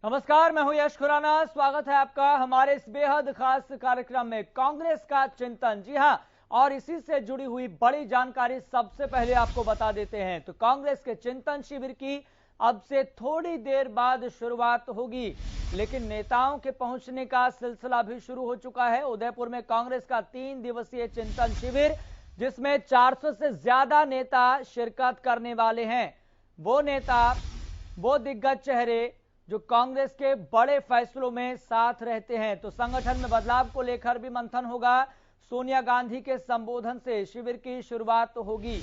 नमस्कार, मैं हूं यश खुराना। स्वागत है आपका हमारे इस बेहद खास कार्यक्रम में कांग्रेस का चिंतन। जी हां, और इसी से जुड़ी हुई बड़ी जानकारी सबसे पहले आपको बता देते हैं। तो कांग्रेस के चिंतन शिविर की अब से थोड़ी देर बाद शुरुआत होगी, लेकिन नेताओं के पहुंचने का सिलसिला भी शुरू हो चुका है। उदयपुर में कांग्रेस का 3 दिवसीय चिंतन शिविर, जिसमें 400 से ज्यादा नेता शिरकत करने वाले हैं। वो नेता, वो दिग्गज चेहरे जो कांग्रेस के बड़े फैसलों में साथ रहते हैं। तो संगठन में बदलाव को लेकर भी मंथन होगा। सोनिया गांधी के संबोधन से शिविर की शुरुआत होगी।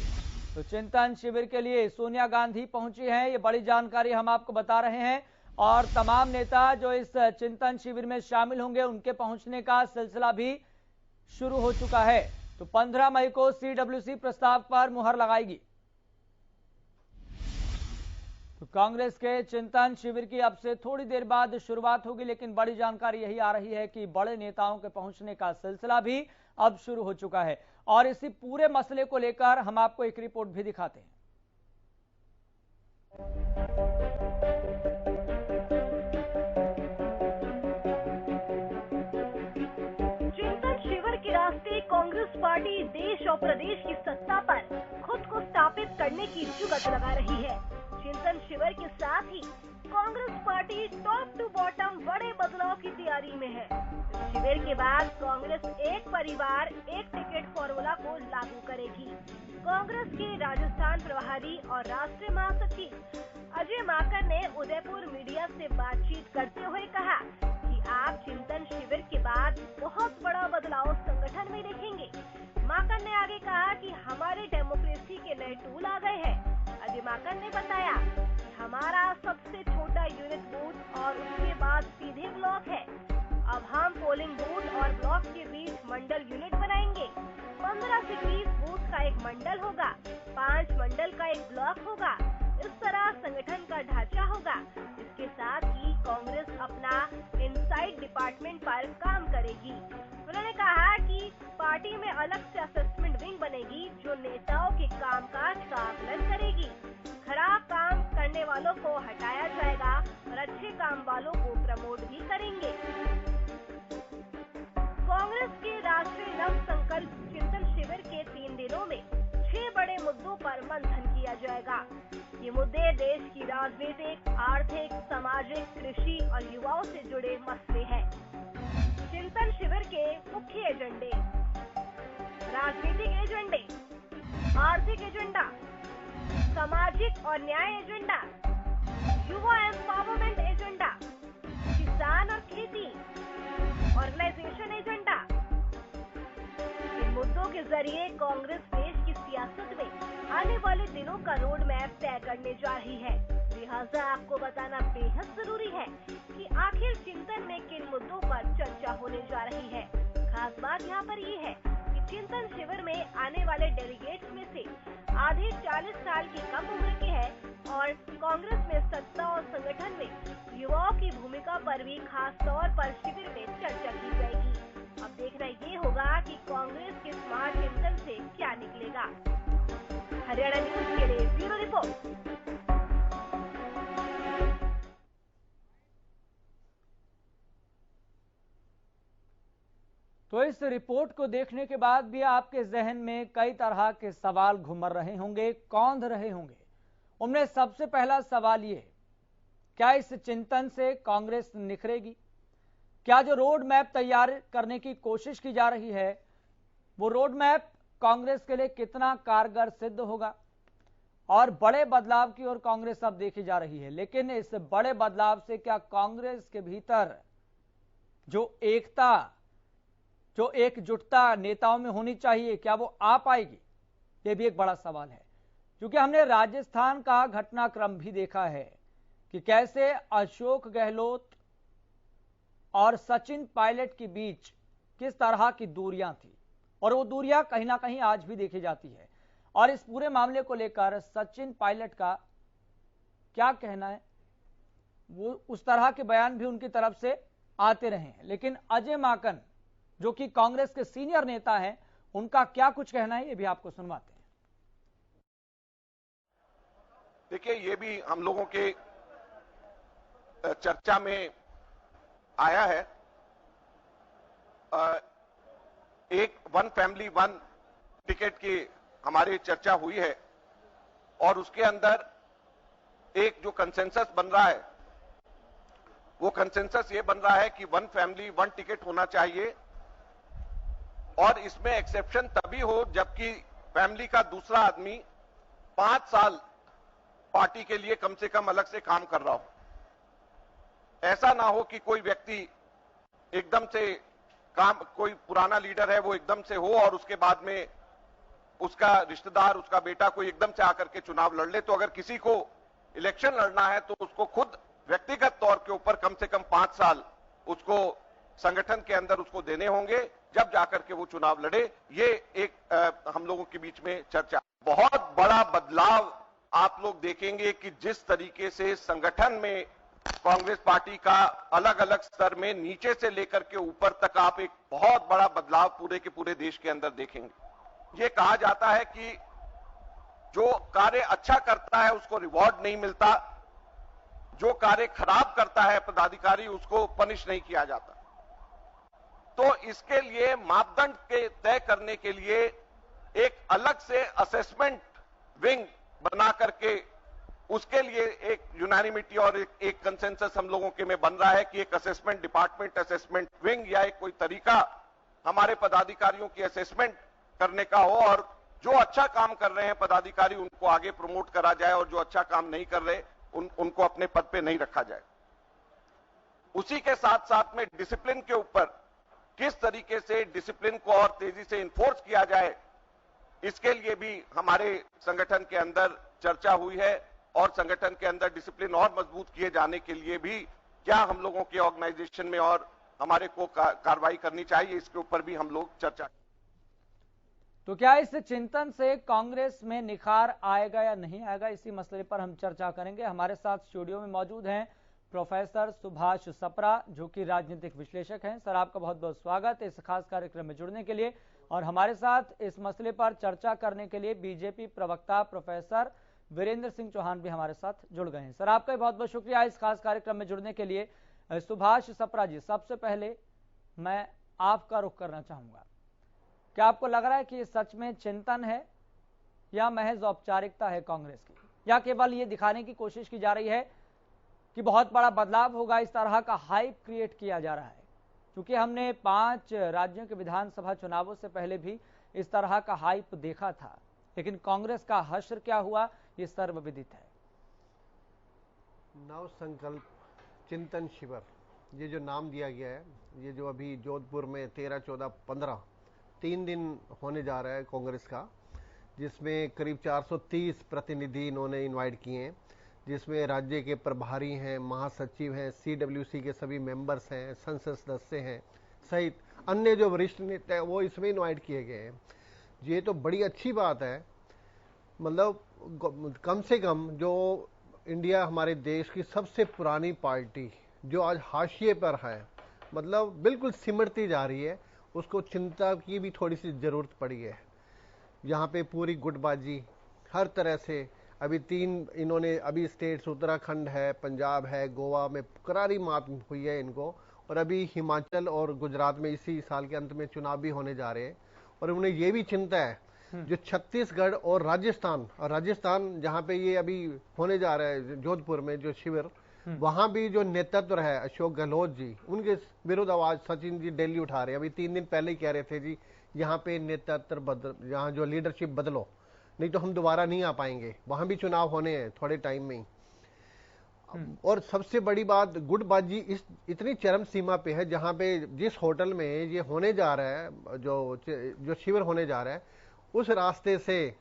तो चिंतन शिविर के लिए सोनिया गांधी पहुंची हैं, ये बड़ी जानकारी हम आपको बता रहे हैं। और तमाम नेता जो इस चिंतन शिविर में शामिल होंगे, उनके पहुंचने का सिलसिला भी शुरू हो चुका है। तो 15 मई को सीडब्ल्यूसी प्रस्ताव पर मुहर लगाएगी। तो कांग्रेस के चिंतन शिविर की अब से थोड़ी देर बाद शुरुआत होगी, लेकिन बड़ी जानकारी यही आ रही है कि बड़े नेताओं के पहुंचने का सिलसिला भी अब शुरू हो चुका है। और इसी पूरे मसले को लेकर हम आपको एक रिपोर्ट भी दिखाते हैं। चिंतन शिविर के रास्ते कांग्रेस पार्टी देश और प्रदेश की सत्ता पर खुद को स्थापित करने की जुगत लगा रही है। चिंतन शिविर के साथ ही Congress party top to bottom बड़े बदलाव की तैयारी में है। इस शिविर के बाद कांग्रेस एक परिवार एक टिकट फॉर्मूला को लागू करेगी। कांग्रेस के राजस्थान प्रभारी और राष्ट्रीय महासचिव अजय माकन ने उदयपुर मीडिया से बातचीत करते हुए कहा कि आप चिंतन शिविर के बाद बहुत बड़ा बदलाव संगठन में देखेंगे। माकन ने आगे कहा कि हमारे डेमोक्रेसी के नए टूल आ गए हैं। अजय माकन ने बताया कि हमारा सबसे छोटा यूनिट बूथ और उसके बाद सीधे ब्लॉक है। अब हम पोलिंग बूथ और ब्लॉक के बीच मंडल यूनिट बनाएंगे। 15 से 20 बूथ का एक मंडल होगा, 5 मंडल का एक ब्लॉक होगा। इस तरह संगठन का ढांचा होगा। इसके साथ ही कांग्रेस अपना इनसाइड डिपार्टमेंट पर काम करेगी। उन्होंने कहा कि पार्टी में अलग से असेसमेंट विंग बनेगी, जो नेताओं के कामकाज का आकलन करेगी। खराब काम करने वालों को हटाया जाएगा और अच्छे काम वालों को प्रमोट भी करेंगे। कांग्रेस के राष्ट्रीय नव संकल्प चिंतन शिविर के 3 दिनों में 6 बड़े मुद्दों पर मंथन किया जाएगा। ये मुद्दे देश की राजनीतिक, आर्थिक, सामाजिक, कृषि और युवाओं से जुड़े मसले हैं। चिंतन शिविर के मुख्य एजेंडे: राजनीतिक एजेंडे, आर्थिक एजेंडा, सामाजिक और न्याय एजेंडा, युवा एम्पावरमेंट एजेंडा, किसान और खेती, ऑर्गेनाइजेशन एजेंडा। इन मुद्दों के जरिए कांग्रेस देश की सियासत में आने वाले दिनों का रोड मैप तय करने जा रही है। लिहाजा आपको बताना बेहद जरूरी है कि आखिर चिंतन में किन मुद्दों पर चर्चा होने जा रही है। खास बात यहाँ पर ये है कि चिंतन शिविर में आने वाले डेलीगेट्स में से आधे 40 साल की कम उम्र के हैं और कांग्रेस में सत्ता और संगठन में युवाओं की भूमिका पर भी खास तौर पर शिविर में चर्चा की जाएगी। अब देखना ये होगा कि कांग्रेस के स्मार्ट चिंतन से क्या निकलेगा। हरियाणा न्यूज के लिए ब्यूरो रिपोर्ट। तो इस रिपोर्ट को देखने के बाद भी आपके जहन में कई तरह के सवाल घूम रहे होंगे, कौंध रहे होंगे। उनमें सबसे पहला सवाल ये है, क्या इस चिंतन से कांग्रेस निखरेगी? क्या जो रोड मैप तैयार करने की कोशिश की जा रही है, वो रोड मैप कांग्रेस के लिए कितना कारगर सिद्ध होगा? और बड़े बदलाव की ओर कांग्रेस अब देखी जा रही है, लेकिन इस बड़े बदलाव से क्या कांग्रेस के भीतर जो एकता, जो एकजुटता नेताओं में होनी चाहिए, क्या वो आ पाएगी? ये भी एक बड़ा सवाल है, क्योंकि हमने राजस्थान का घटनाक्रम भी देखा है कि कैसे अशोक गहलोत और सचिन पायलट के बीच किस तरह की दूरियां थी, और वो दूरियां कहीं ना कहीं आज भी देखी जाती है। और इस पूरे मामले को लेकर सचिन पायलट का क्या कहना है, वो उस तरह के बयान भी उनकी तरफ से आते रहे हैं, लेकिन अजय माकन जो कि कांग्रेस के सीनियर नेता हैं, उनका क्या कुछ कहना है, ये भी आपको सुनवाते हैं। देखिए, ये भी हम लोगों के चर्चा में आया है। एक वन फैमिली वन टिकट की हमारी चर्चा हुई है और उसके अंदर एक जो कंसेंसस बन रहा है वो कंसेंसस ये बन रहा है कि वन फैमिली वन टिकट होना चाहिए और इसमें एक्सेप्शन तभी हो जबकि फैमिली का दूसरा आदमी 5 साल पार्टी के लिए कम से कम अलग से काम कर रहा हो। ऐसा ना हो कि कोई व्यक्ति एकदम से काम, कोई पुराना लीडर है वो एकदम से हो और उसके बाद में उसका रिश्तेदार, उसका बेटा कोई एकदम से आकर के चुनाव लड़ ले। तो अगर किसी को इलेक्शन लड़ना है तो उसको खुद व्यक्तिगत तौर के ऊपर कम से कम 5 साल उसको संगठन के अंदर उसको देने होंगे, जब जाकर के वो चुनाव लड़े। ये एक हम लोगों के बीच में चर्चा। बहुत बड़ा बदलाव आप लोग देखेंगे कि जिस तरीके से संगठन में कांग्रेस पार्टी का अलग अलग स्तर में नीचे से लेकर के ऊपर तक आप एक बहुत बड़ा बदलाव पूरे के पूरे देश के अंदर देखेंगे। ये कहा जाता है कि जो कार्य अच्छा करता है उसको रिवॉर्ड नहीं मिलता, जो कार्य खराब करता है पदाधिकारी उसको पनिश नहीं किया जाता। तो इसके लिए मापदंड के तय करने के लिए एक अलग से असेसमेंट विंग बना करके उसके लिए एक यूनानिमिटी और एक कंसेंसस हम लोगों के में बन रहा है कि एक असेसमेंट डिपार्टमेंट, असेसमेंट विंग या एक कोई तरीका हमारे पदाधिकारियों की असेसमेंट करने का हो और जो अच्छा काम कर रहे हैं पदाधिकारी उनको आगे प्रमोट करा जाए और जो अच्छा काम नहीं कर रहे उनको अपने पद पे नहीं रखा जाए। उसी के साथ साथ में डिसिप्लिन के ऊपर किस तरीके से डिसिप्लिन को और तेजी से इन्फोर्स किया जाए, इसके लिए भी हमारे संगठन के अंदर चर्चा हुई है और संगठन के अंदर डिसिप्लिन और मजबूत किए जाने के लिए भी क्या हम लोगों के ऑर्गेनाइजेशन में और हमारे को कार्रवाई करनी चाहिए, इसके ऊपर भी हम लोग चर्चा। तो क्या इस चिंतन से कांग्रेस में निखार आएगा या नहीं आएगा, इसी मसले पर हम चर्चा करेंगे। हमारे साथ स्टूडियो में मौजूद हैं प्रोफेसर सुभाष सप्रा, जो कि राजनीतिक विश्लेषक हैं। सर, आपका बहुत बहुत स्वागत है इस खास कार्यक्रम में जुड़ने के लिए। और हमारे साथ इस मसले पर चर्चा करने के लिए बीजेपी प्रवक्ता प्रोफेसर वीरेंद्र सिंह चौहान भी हमारे साथ जुड़ गए हैं। सर, आपका बहुत बहुत शुक्रिया इस खास कार्यक्रम में जुड़ने के लिए। सुभाष सप्रा जी, सबसे पहले मैं आपका रुख करना चाहूंगा, क्या आपको लग रहा है कि सच में चिंतन है या महज औपचारिकता है कांग्रेस की, या केवल ये दिखाने की कोशिश की जा रही है कि बहुत बड़ा बदलाव होगा, इस तरह का हाइप क्रिएट किया जा रहा है? क्योंकि हमने 5 राज्यों के विधानसभा चुनावों से पहले भी इस तरह का हाइप देखा था, लेकिन कांग्रेस का हश्र क्या हुआ ये सर्वविदित है। नव संकल्प चिंतन शिविर, ये जो नाम दिया गया है, ये जो अभी जोधपुर में 13, 14, 15 3 दिन होने जा रहा है कांग्रेस का, जिसमें करीब 430 प्रतिनिधि इन्होंने इनवाइट किए हैं, जिसमें राज्य के प्रभारी हैं, महासचिव हैं, CWC के सभी मेंबर्स हैं, संसद सदस्य हैं, सहित अन्य जो वरिष्ठ नेता हैं वो इसमें इनवाइट किए गए हैं। ये तो बड़ी अच्छी बात है। मतलब कम से कम जो इंडिया, हमारे देश की सबसे पुरानी पार्टी जो आज हाशिए पर है, मतलब बिल्कुल सिमटती जा रही है, उसको चिंता की भी थोड़ी सी ज़रूरत पड़ी है। यहाँ पे पूरी गुटबाजी हर तरह से, अभी 3 इन्होंने अभी स्टेट्स, उत्तराखंड है, पंजाब है, गोवा में करारी मात हुई है इनको, और अभी हिमाचल और गुजरात में इसी साल के अंत में चुनाव भी होने जा रहे हैं। और उन्हें ये भी चिंता है जो छत्तीसगढ़ और राजस्थान जहाँ पे ये अभी होने जा रहा है जोधपुर में जो शिविर, वहां भी जो नेतृत्व है अशोक गहलोत जी, उनके विरुद्ध आवाज सचिन जी दिल्ली उठा रहे हैं। अभी 3 दिन पहले ही कह रहे थे जी यहाँ पे नेतृत्व बदल, यहाँ जो लीडरशिप बदलो, नहीं तो हम दोबारा नहीं आ पाएंगे। वहां भी चुनाव होने हैं थोड़े टाइम में ही। और सबसे बड़ी बात, गुटबाजी इतनी चरम सीमा पे है, जहाँ पे जिस होटल में ये होने जा रहा है, जो शिविर होने जा रहा है, उस रास्ते से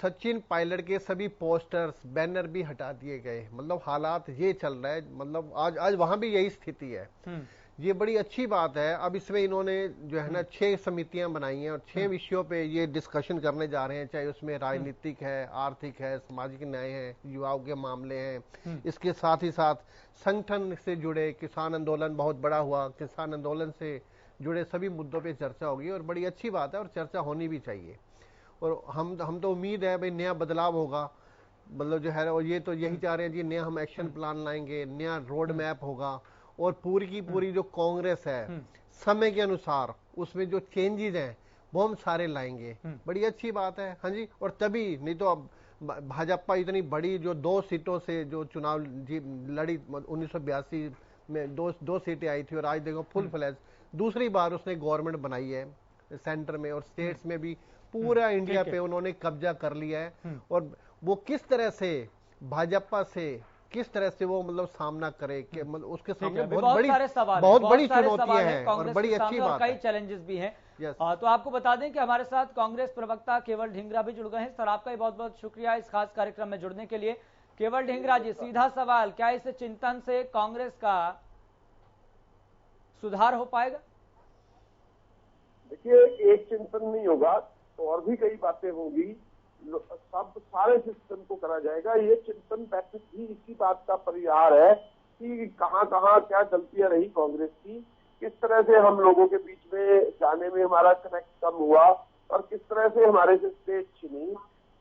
सचिन पायलट के सभी पोस्टर्स, बैनर भी हटा दिए गए। मतलब हालात ये चल रहा है, मतलब आज वहां भी यही स्थिति है। ये बड़ी अच्छी बात है। अब इसमें इन्होंने जो है ना 6 समितियां बनाई हैं और 6 विषयों पे ये डिस्कशन करने जा रहे हैं, चाहे उसमें राजनीतिक है, आर्थिक है, सामाजिक न्याय है, युवाओं के मामले हैं। इसके साथ ही साथ संगठन से जुड़े किसान आंदोलन बहुत बड़ा हुआ, किसान आंदोलन से जुड़े सभी मुद्दों पे चर्चा होगी और बड़ी अच्छी बात है और चर्चा होनी भी चाहिए। और हम तो उम्मीद है भाई नया बदलाव होगा। मतलब जो है, और ये तो यही चाह रहे हैं जी, नया हम एक्शन प्लान लाएंगे, नया रोड मैप होगा, और पूरी की पूरी जो कांग्रेस है समय के अनुसार उसमें जो चेंजेस हैं वो हम सारे लाएंगे। बड़ी अच्छी बात है। हाँ जी, और तभी, नहीं तो अब भाजपा इतनी बड़ी जो 2 सीटों से जो चुनाव लड़ी 1982 में, दो सीटें आई थी, और आज देखो फुल फ्लैश दूसरी बार उसने गवर्नमेंट बनाई है सेंटर में, और स्टेट्स में भी पूरा इंडिया पे उन्होंने कब्जा कर लिया है। और वो किस तरह से भाजपा से किस तरह से वो मतलब सामना करे कि मतलब उसके सामने बहुत बड़ी चुनौतियां हैं और बड़ी अच्छी बात है, कई चैलेंजेस भी हैं। तो आपको बता दें कि हमारे साथ कांग्रेस प्रवक्ता केवल ढींगरा भी जुड़ गए हैं। सर, आपका बहुत बहुत शुक्रिया इस खास कार्यक्रम में जुड़ने के लिए। केवल ढींगरा जी, सीधा सवाल, क्या इस चिंतन से कांग्रेस का सुधार हो पाएगा? देखिए, एक चिंतन नहीं होगा तो और भी कई बातें होंगी, सब सारे सिस्टम को करा जाएगा। ये चिंतन बैठक भी इसी बात का परिहार है कि कहाँ कहाँ क्या गलतियां रही कांग्रेस की, किस तरह से हम लोगों के बीच में जाने में हमारा कनेक्ट कम हुआ, और किस तरह से हमारे से स्टेज छिनी,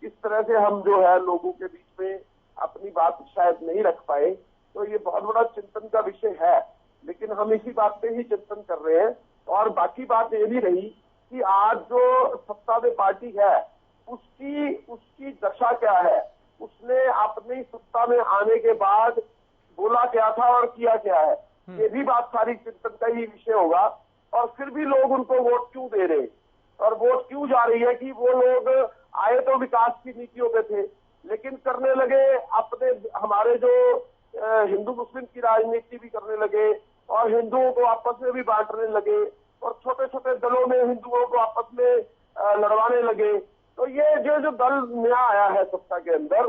किस तरह से हम जो है लोगों के बीच में अपनी बात शायद नहीं रख पाए। तो ये बहुत बड़ा चिंतन का विषय है, लेकिन हम इसी बात पे ही चिंतन कर रहे हैं। और बाकी बात ये भी रही कि आज जो सत्ता में पार्टी है उसकी दशा क्या है, उसने अपनी सत्ता में आने के बाद बोला क्या था और किया क्या है, ये भी बात सारी चिंतन का ही विषय होगा। और फिर भी लोग उनको वोट क्यों दे रहे, और वोट क्यों जा रही है कि वो लोग आए तो विकास की नीतियों पे थे, लेकिन करने लगे अपने, हमारे जो हिंदू मुस्लिम की राजनीति भी करने लगे, और हिंदुओं को आपस में भी बांटने लगे, और छोटे छोटे दलों में हिंदुओं को आपस में लड़वाने लगे। तो ये जो दल नया आया है सत्ता के अंदर,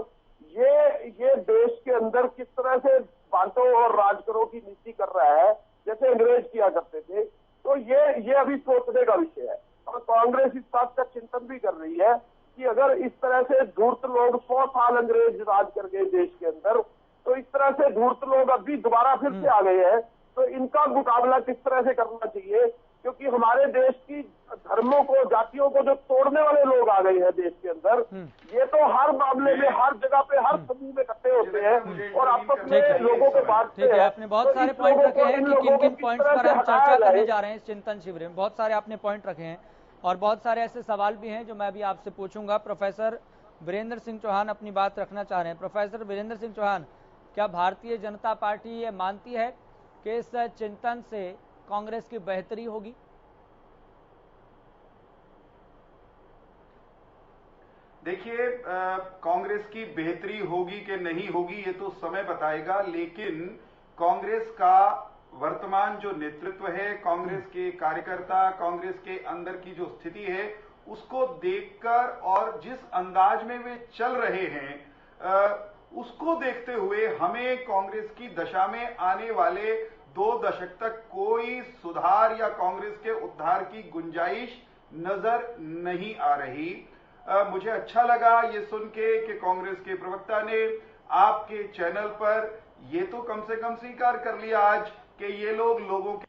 ये देश के अंदर किस तरह से बांटो और राज करो की नीति कर रहा है, जैसे अंग्रेज किया करते थे। तो ये अभी सोचने का विषय है, और कांग्रेस इस बात का चिंतन भी कर रही है कि अगर इस तरह से धूर्त लोग 100 साल अंग्रेज राज कर गए देश के अंदर, तो इस तरह से धूर्त लोग अभी दोबारा फिर से आ गए हैं, तो इनका मुकाबला किस तरह से करना चाहिए, क्योंकि हमारे देश की धर्मों को, जातियों को जो तोड़ने वाले लोग आ गए हैं देश के अंदर, ये तो हर मामले में, हर जगह पे, हर समूह में इकट्ठे होते हैं और आपस में लोगों को बांटते हैं। आपने बहुत सारे पॉइंट रखे हैं कि किन किन पॉइंट्स पर हम चर्चा करने जा रहे हैं इस चिंतन शिविर में। बहुत सारे आपने पॉइंट रखे हैं और बहुत सारे ऐसे सवाल भी हैं जो मैं भी आपसे पूछूंगा। प्रोफेसर वीरेंद्र सिंह चौहान अपनी बात रखना चाह रहे हैं। प्रोफेसर वीरेंद्र सिंह चौहान, क्या भारतीय जनता पार्टी ये मानती है कि इस चिंतन से कांग्रेस की बेहतरी होगी? देखिए, कांग्रेस की बेहतरी होगी कि नहीं होगी ये तो समय बताएगा, लेकिन कांग्रेस का वर्तमान जो नेतृत्व है, कांग्रेस के कार्यकर्ता, कांग्रेस के अंदर की जो स्थिति है, उसको देखकर और जिस अंदाज में वे चल रहे हैं, उसको देखते हुए हमें कांग्रेस की दशा में आने वाले 2 दशक तक कोई सुधार या कांग्रेस के उद्धार की गुंजाइश नजर नहीं आ रही। मुझे अच्छा लगा ये सुन के कि कांग्रेस के प्रवक्ता ने आपके चैनल पर ये तो कम से कम स्वीकार कर लिया आज कि ये लोगों के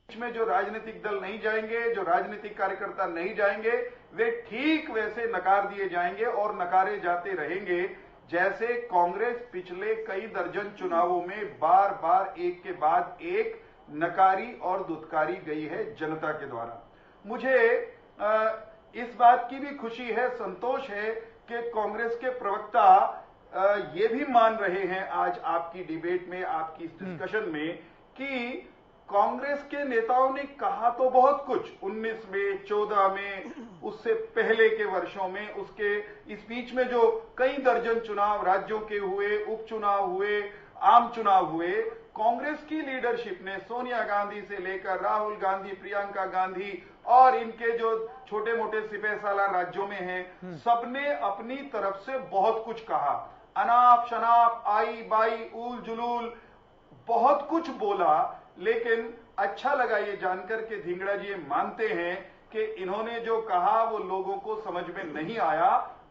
में जो राजनीतिक दल नहीं जाएंगे, जो राजनीतिक कार्यकर्ता नहीं जाएंगे, वे ठीक वैसे नकार दिए जाएंगे और नकारे जाते रहेंगे, जैसे कांग्रेस पिछले कई दर्जन चुनावों में बार बार एक के बाद एक नकारी और दुत्कारी गई है जनता के द्वारा। मुझे इस बात की भी खुशी है, संतोष है कि कांग्रेस के प्रवक्ता ये भी मान रहे हैं आज आपकी डिबेट में, आपकी इस डिस्कशन में, कि कांग्रेस के नेताओं ने कहा तो बहुत कुछ 19 में, 14 में, उससे पहले के वर्षों में, उसके इस बीच में जो कई दर्जन चुनाव राज्यों के हुए, उपचुनाव हुए, आम चुनाव हुए, कांग्रेस की लीडरशिप ने सोनिया गांधी से लेकर राहुल गांधी, प्रियंका गांधी और इनके जो छोटे मोटे सिपह सालार राज्यों में हैं, सबने अपनी तरफ से बहुत कुछ कहा, अनाप शनाप, आई बाई, ऊल जुलूल, बहुत कुछ बोला। लेकिन अच्छा लगा ये जानकर के ढींगरा जी ये मानते हैं कि इन्होंने जो कहा वो लोगों को समझ में नहीं आया,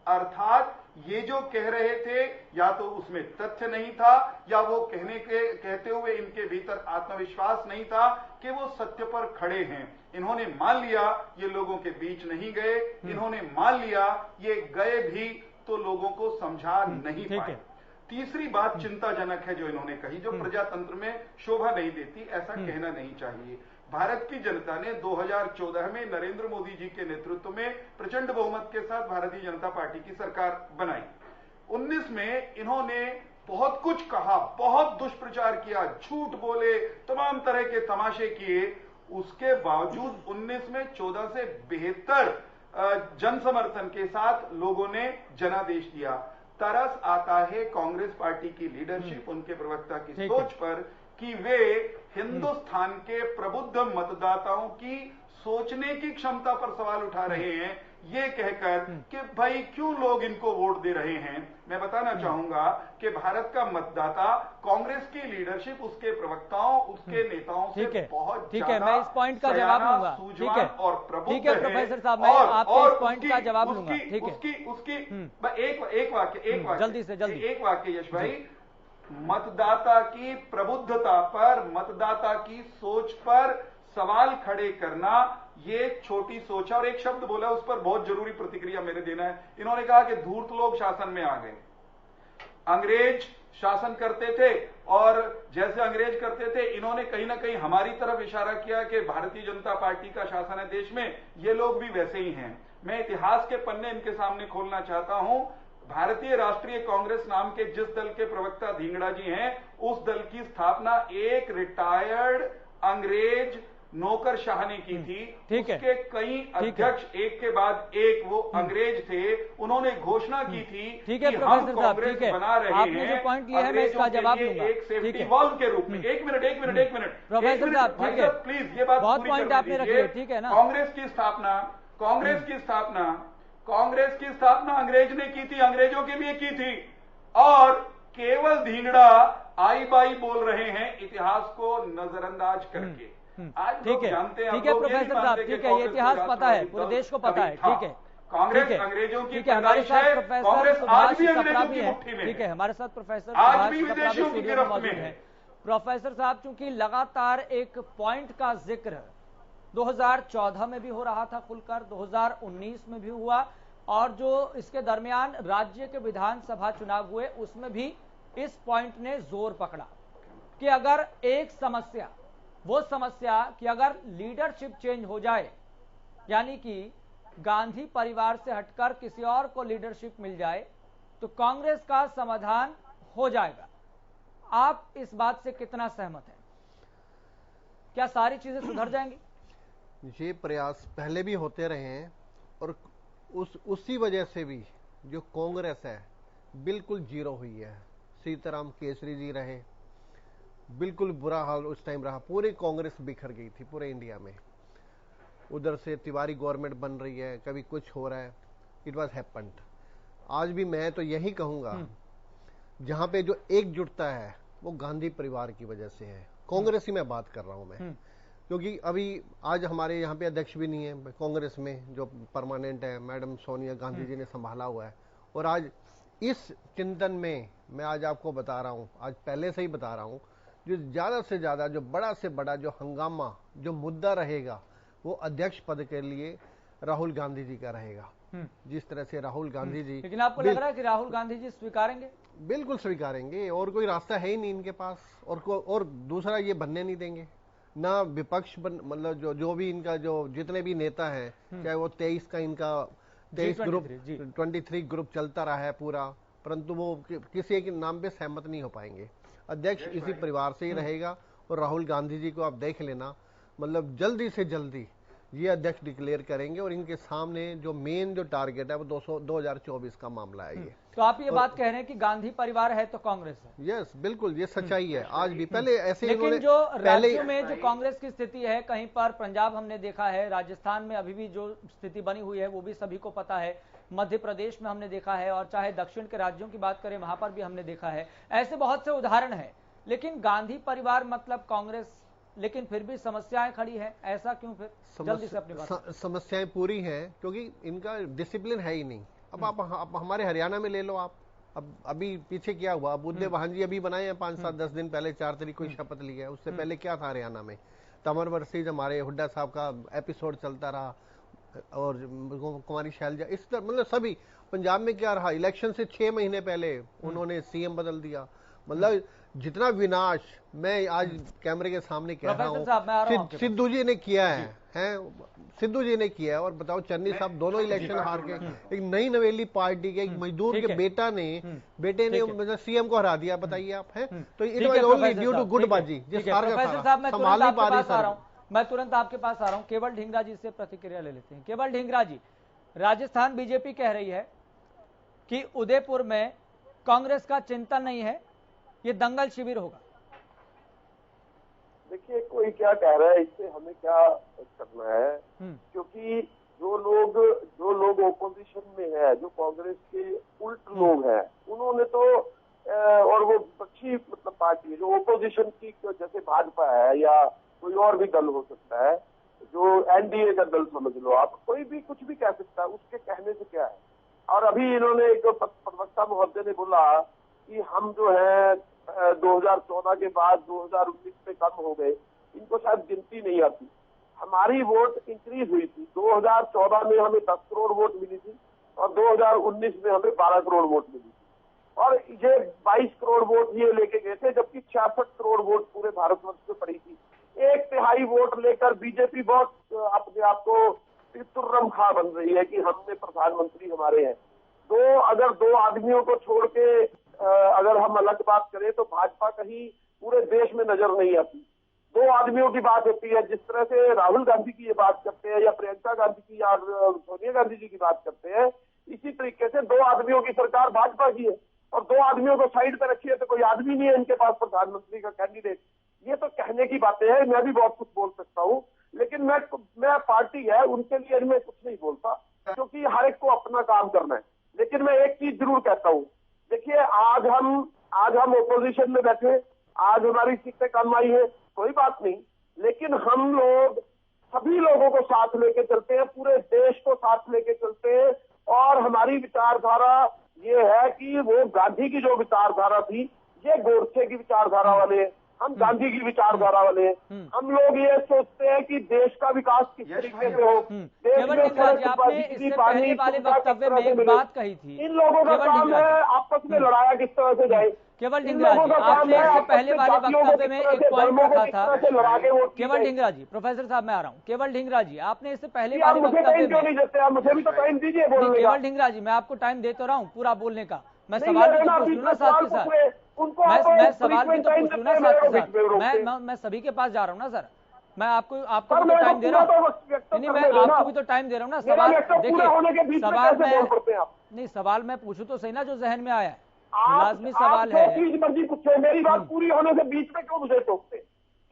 अर्थात ये जो कह रहे थे या तो उसमें तथ्य नहीं था, या वो कहते हुए इनके भीतर आत्मविश्वास नहीं था कि वो सत्य पर खड़े हैं। इन्होंने मान लिया ये लोगों के बीच नहीं गए, इन्होंने मान लिया ये गए भी तो लोगों को समझा नहीं पाए। तीसरी बात चिंताजनक है जो इन्होंने कही, जो प्रजातंत्र में शोभा नहीं देती, ऐसा कहना नहीं चाहिए। भारत की जनता ने 2014 में नरेंद्र मोदी जी के नेतृत्व में प्रचंड बहुमत के साथ भारतीय जनता पार्टी की सरकार बनाई। 19 में इन्होंने बहुत कुछ कहा, बहुत दुष्प्रचार किया, झूठ बोले, तमाम तरह के तमाशे किए। उसके बावजूद 19 में 14 से बेहतर जन समर्थन के साथ लोगों ने जनादेश दिया। तरस आता है कांग्रेस पार्टी की लीडरशिप, उनके प्रवक्ता की सोच पर कि वे हिंदुस्तान के प्रबुद्ध मतदाताओं की सोचने की क्षमता पर सवाल उठा रहे हैं, ये कहकर कि भाई क्यों लोग इनको वोट दे रहे हैं। मैं बताना चाहूंगा कि भारत का मतदाता कांग्रेस की लीडरशिप, उसके प्रवक्ताओं, उसके नेताओं से बहुत ज्यादा मैं इस पॉइंट का जवाब लूंगा। सूझवान और प्रबुद्ध है प्रोफेसर साहब, मैं आपके इस पॉइंट का जवाब लूंगा। ठीक है, एक वाक्य जल्दी से जल्दी एक वाक्य यश भाई, मतदाता की प्रबुद्धता पर, मतदाता की सोच पर सवाल खड़े करना ये छोटी सोच है। और एक शब्द बोला, उस पर बहुत जरूरी प्रतिक्रिया मेरे देना है। इन्होंने कहा कि धूर्त लोग शासन में आ गए। अंग्रेज शासन करते थे और जैसे अंग्रेज करते थे, इन्होंने कहीं ना कहीं हमारी तरफ इशारा किया कि भारतीय जनता पार्टी का शासन है देश में, ये लोग भी वैसे ही हैं। मैं इतिहास के पन्ने इनके सामने खोलना चाहता हूं। भारतीय राष्ट्रीय कांग्रेस नाम के जिस दल के प्रवक्ता धिंगड़ा जी हैं, उस दल की स्थापना एक रिटायर्ड अंग्रेज नौकरशाह ने की थी। उसके कई अध्यक्ष एक के बाद एक वो अंग्रेज थे। उन्होंने घोषणा की थी कि हम कांग्रेस बना रहे हैं अंग्रेजों के लिए एक सेफ्टी वॉल्व के रूप में। एक मिनट प्रोफेसर साहब, ठीक है, प्लीज ये बात बहुत पॉइंट आपने रखी, ठीक है ना। कांग्रेस की स्थापना अंग्रेज ने की थी, अंग्रेजों के लिए की थी, और केवल धिंगड़ा आई बाई बोल रहे हैं इतिहास को नजरअंदाज करके। आज लोग जानते हैं, ठीक है प्रोफेसर साहब, ठीक है, ये इतिहास पता है, पूरे देश को पता है। ठीक है, कांग्रेस अंग्रेजों की हमारे साथ प्रोफेसर आज भी अंग्रेजों की मुट्ठी में। ठीक है, हमारे साथ प्रोफेसर आज भी विदेशियों की गिरफ्त में है। प्रोफेसर साहब, चूंकि लगातार एक पॉइंट का जिक्र 2014 में भी हो रहा था खुलकर, 2019 में भी हुआ, और जो इसके दरमियान राज्य के विधानसभा चुनाव हुए उसमें भी इस पॉइंट ने जोर पकड़ा कि अगर एक समस्या, वो समस्या कि अगर लीडरशिप चेंज हो जाए, यानी कि गांधी परिवार से हटकर किसी और को लीडरशिप मिल जाए, तो कांग्रेस का समाधान हो जाएगा। आप इस बात से कितना सहमत हैं? क्या सारी चीजें सुधर जाएंगी? ये प्रयास पहले भी होते रहे हैं, और उसी वजह से भी जो कांग्रेस है बिल्कुल जीरो हुई है। सीताराम केसरी जी रहे, बिल्कुल बुरा हाल उस टाइम रहा, पूरी कांग्रेस बिखर गई थी पूरे इंडिया में। उधर से तिवारी गवर्नमेंट बन रही है, कभी कुछ हो रहा है, इट वाज हैपेंड। आज भी मैं तो यही कहूंगा, जहां पे जो एकजुटता है वो गांधी परिवार की वजह से है। कांग्रेस ही मैं बात कर रहा हूं मैं, क्योंकि अभी आज हमारे यहाँ पे अध्यक्ष भी नहीं है कांग्रेस में, जो परमानेंट है, मैडम सोनिया गांधी जी ने संभाला हुआ है। और आज इस चिंतन में मैं आज आपको बता रहा हूं, आज पहले से ही बता रहा हूं, जो ज्यादा से ज्यादा, जो बड़ा से बड़ा जो हंगामा, जो मुद्दा रहेगा, वो अध्यक्ष पद के लिए राहुल गांधी जी का रहेगा। जिस तरह से राहुल गांधी जी, लेकिन आपको लग रहा है कि राहुल गांधी जी स्वीकारेंगे? बिल्कुल स्वीकारेंगे, और कोई रास्ता है ही नहीं इनके पास, और दूसरा ये बनने नहीं देंगे ना विपक्ष मतलब जो भी इनका, जो जितने भी नेता हैं, चाहे वो 23 का इनका 23 ग्रुप चलता रहा है पूरा, परंतु वो किसी एक नाम पे सहमत नहीं हो पाएंगे। अध्यक्ष इसी परिवार से ही रहेगा, और राहुल गांधी जी को आप देख लेना, मतलब जल्दी से जल्दी ये अध्यक्ष डिक्लेयर करेंगे, और इनके सामने जो मेन जो टारगेट है वो 2024 का मामला है ये। तो आप ये बात कह रहे हैं कि गांधी परिवार है तो कांग्रेस है? यस, बिल्कुल, ये सच्चाई है आज भी। पहले ऐसे, लेकिन जो राज्यों में जो कांग्रेस की स्थिति है, कहीं पर पंजाब हमने देखा है, राजस्थान में अभी भी जो स्थिति बनी हुई है वो भी सभी को पता है, मध्य प्रदेश में हमने देखा है, और चाहे दक्षिण के राज्यों की बात करें वहां पर भी हमने देखा है। ऐसे बहुत से उदाहरण है। लेकिन गांधी परिवार मतलब कांग्रेस, लेकिन फिर भी समस्याएं खड़ी है, ऐसा क्यों? फिर जल्दी से अपनी बात। समस्याएं पूरी हैं क्योंकि इनका डिसिप्लिन है ही नहीं। अब आप हमारे हरियाणा में ले लो आप, अब अभी पीछे क्या हुआ, बुद्धे वाहन जी अभी बनाए हैं 5-7-10 दिन पहले, 4 तारीख को शपथ ली है, उससे पहले क्या था हरियाणा में, तमर वर्सीज हमारे हुड्डा साहब का एपिसोड चलता रहा, और कुमारी शैलजा, इस तरह मतलब सभी। पंजाब में क्या रहा, इलेक्शन से 6 महीने पहले उन्होंने सीएम बदल दिया। मतलब जितना विनाश, मैं आज कैमरे के सामने कह रहा हूँ, सिद्धू जी ने किया है, सिद्धू जी ने किया है। और बताओ चन्नी साहब दोनों इलेक्शन हार के, एक नई नवेली पार्टी के एक मजदूर के बेटे ने मतलब सीएम को हरा दिया, बताइए आप हैं। तो it was only due to गुटबाजी, जिस संभाल नहीं पा रही सर। मैं तुरंत आपके पास आ रहा हूं, केवल ढींगरा जी से प्रतिक्रिया ले लेते हैं। केवल ढींगरा जी, राजस्थान बीजेपी कह रही है कि उदयपुर में कांग्रेस का चिंतन नहीं है, ये दंगल शिविर होगा। देखिए कोई क्या कह रहा है, इससे हमें क्या करना है, क्योंकि जो लोग ओपोजिशन में है, जो कांग्रेस के उल्ट लोग हैं, उन्होंने तो और वो विपक्षी मतलब पार्टी जो ओपोजिशन की, जैसे भाजपा है या कोई और भी दल हो सकता है, जो एनडीए का दल समझ लो आप, कोई भी कुछ भी कह सकता है, उसके कहने से क्या है। और अभी इन्होंने एक प्रवक्ता महोदय ने बोला कि हम जो है 2014 के बाद 2019 में कम हो गए, इनको शायद गिनती नहीं आती। हमारी वोट इंक्रीज हुई थी, 2014 में हमें 10 करोड़ वोट मिली थी और 2019 में हमें 12 करोड़ वोट मिली थी, और ये 22 करोड़ वोट ये लेके गए थे, जबकि 66 करोड़ वोट पूरे भारतवर्ष में पड़ी थी। 1/3 वोट लेकर बीजेपी बहुत अपने आप को तुर्रम खा बन रही है कि हमने प्रधानमंत्री हमारे हैं। अगर दो आदमियों को छोड़ के अगर हम अलग बात करें तो भाजपा कहीं पूरे देश में नजर नहीं आती। 2 आदमियों की बात होती है, जिस तरह से राहुल गांधी की ये बात करते हैं या प्रियंका गांधी की या सोनिया गांधी जी की बात करते हैं, इसी तरीके से 2 आदमियों की सरकार भाजपा की है, और 2 आदमियों को साइड पर रखी है तो कोई आदमी नहीं है इनके पास प्रधानमंत्री का कैंडिडेट। ये तो कहने की बातें हैं, मैं भी बहुत कुछ बोल सकता हूँ, लेकिन मैं पार्टी है उनके लिए मैं कुछ नहीं बोलता, क्योंकि हर एक को अपना काम करना है। लेकिन मैं एक चीज जरूर कहता हूँ, देखिए आज हम ओपोजिशन में बैठे, आज हमारी सीटें कम आई है, कोई बात नहीं, लेकिन हम लोग सभी लोगों को साथ लेके चलते हैं, पूरे देश को साथ लेके चलते हैं, और हमारी विचारधारा ये है कि वो गांधी की जो विचारधारा थी, ये गोडसे की विचारधारा वाले हैं, हम गांधी की विचारधारा वाले हैं। हम लोग ये सोचते हैं कि देश का विकास किस तरीके से हो, देश में पानी वाले वक्तव्य में एक बात कही थी, इन लोगों का काम है आपस में लड़ाया किस तरह से जाए। केवल ढींगरा जी, आपने इससे पहले वाले वक्तव्य में एक पॉइंट रखा था। केवल ढींगरा जी, प्रोफेसर साहब मैं आ रहा हूँ। केवल ढींगरा जी, आपने इससे पहले वाले वक्तव्य में, मुझे भी तो टाइम दीजिए बोलने का। केवल ढींगरा जी, मैं आपको टाइम देता रहा हूँ पूरा बोलने का, मैं सवाल भी तो पूछ लूँ ना साथ के साथ, मैं सवाल भी तो पूछ लूँ ना साथ के साथ, मैं सभी के पास जा रहा हूँ ना सर, मैं आपको भी तो टाइम दे रहा हूँ, नहीं मैं आपको भी तो टाइम दे रहा हूँ ना। सवाल देखिए, सवाल मैं पूछूं तो सही ना, जो जहन में आया है, लाजमी सवाल है। मर्जी पूछे, मेरी बात पूरी होने से बीच में क्यों मुझे टोकते?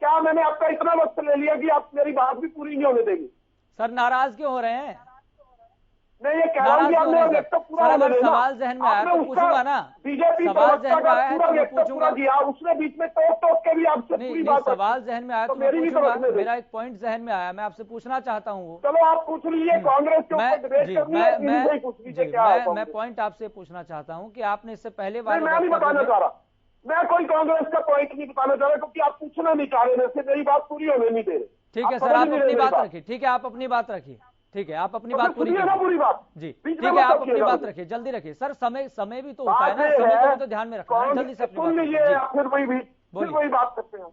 क्या मैंने आपका इतना वक्त ले लिया कि आप मेरी बात भी पूरी नहीं होने देंगे? सर नाराज क्यों हो रहे हैं? मैं ये कह रहा हूं कि आपने व्यक्त पूरा होने देना। सवाल जहन में आया तो पूछूंगा ना, बीजेपी सवाल जहन में आया है तो व्यक्त पूरा किया, उसने बीच में टोक के भी आपसे पूरी बात। सवाल जहन में आया तो मैं पूछूंगा, मेरा एक पॉइंट जहन में आया, मैं आपसे पूछना चाहता हूँ। चलो आप पूछ लीजिए, कांग्रेस के ऊपर डिबेट करनी है, मैं पॉइंट आपसे पूछना चाहता हूँ कि आपने इससे पहले मैं नहीं बताना चाह रहा, मैं कोई कांग्रेस का पॉइंट नहीं बताना चाह रहा, क्योंकि आप पूछना नहीं चाह रहे, इससे मेरी बात पूरी होने नहीं दे रहे। ठीक है सर, आप अपनी बात रखिए, ठीक है आप अपनी बात रखिए, ठीक है आप अपनी बात पूरी बात जी, ठीक है आप अपनी बात रखिए, जल्दी रखिए सर, समय भी तो होता है ना, समय को भी तो ध्यान में रखना है, जल्दी से सुन लीजिए, फिर वही बात करते हैं।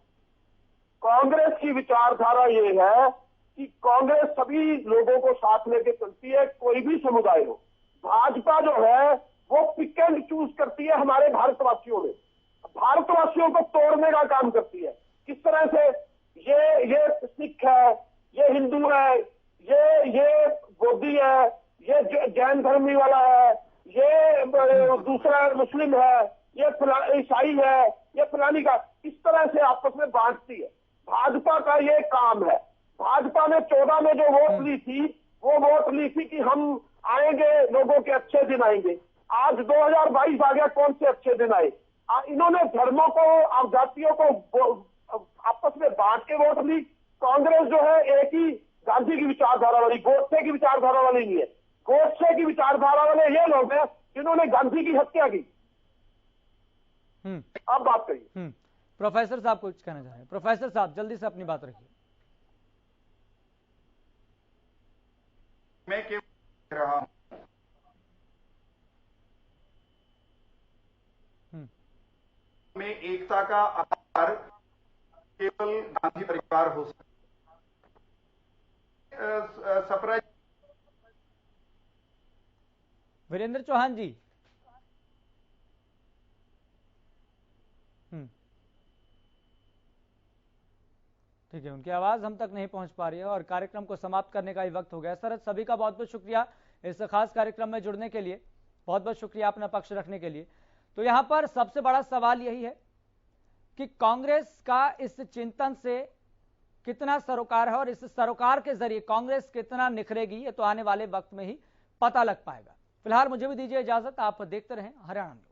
कांग्रेस की विचारधारा ये है कि कांग्रेस सभी लोगों को साथ लेके चलती है, कोई भी समुदाय हो। भाजपा जो है वो पिक एंड चूज करती है हमारे भारतवासियों में, भारतवासियों को तोड़ने का काम करती है। किस तरह से ये सिख है, ये हिंदू है, ये बौद्धी है, ये जैन धर्मी वाला है, ये दूसरा मुस्लिम है, ये ईसाई है, ये फलानी का, इस तरह से आपस में बांटती है। भाजपा का ये काम है। भाजपा ने 14 में जो वोट ली थी, वो वोट ली थी कि हम आएंगे, लोगों के अच्छे दिन आएंगे। आज 2022 आ गया, कौन से अच्छे दिन आए? इन्होंने धर्मों को, जातियों को आपस में बांट के वोट ली। कांग्रेस जो है एक ही गांधी की विचारधारा वाली, गोडसे की विचारधारा वाली नहीं है। गोडसे की विचारधारा वाले ये लोग हैं जिन्होंने गांधी की हत्या की। आप बात करिए। प्रोफेसर साहब कुछ कहना चाह रहे हैं। प्रोफेसर साहब जल्दी से अपनी बात रखिए। मैं केवल कह रहा हूं में एकता का आधार केवल गांधी परिवार हो सकता है। सरप्राइज वीरेंद्र चौहान जी। ठीक है, उनकी आवाज हम तक नहीं पहुंच पा रही है और कार्यक्रम को समाप्त करने का ही वक्त हो गया। शरद, सभी का बहुत बहुत शुक्रिया इस खास कार्यक्रम में जुड़ने के लिए, बहुत बहुत शुक्रिया अपना पक्ष रखने के लिए। तो यहां पर सबसे बड़ा सवाल यही है कि कांग्रेस का इस चिंतन से कितना सरोकार है और इस सरोकार के जरिए कांग्रेस कितना निखरेगी, ये तो आने वाले वक्त में ही पता लग पाएगा। फिलहाल मुझे भी दीजिए इजाजत, आप देखते रहें हरियाणा न्यूज़।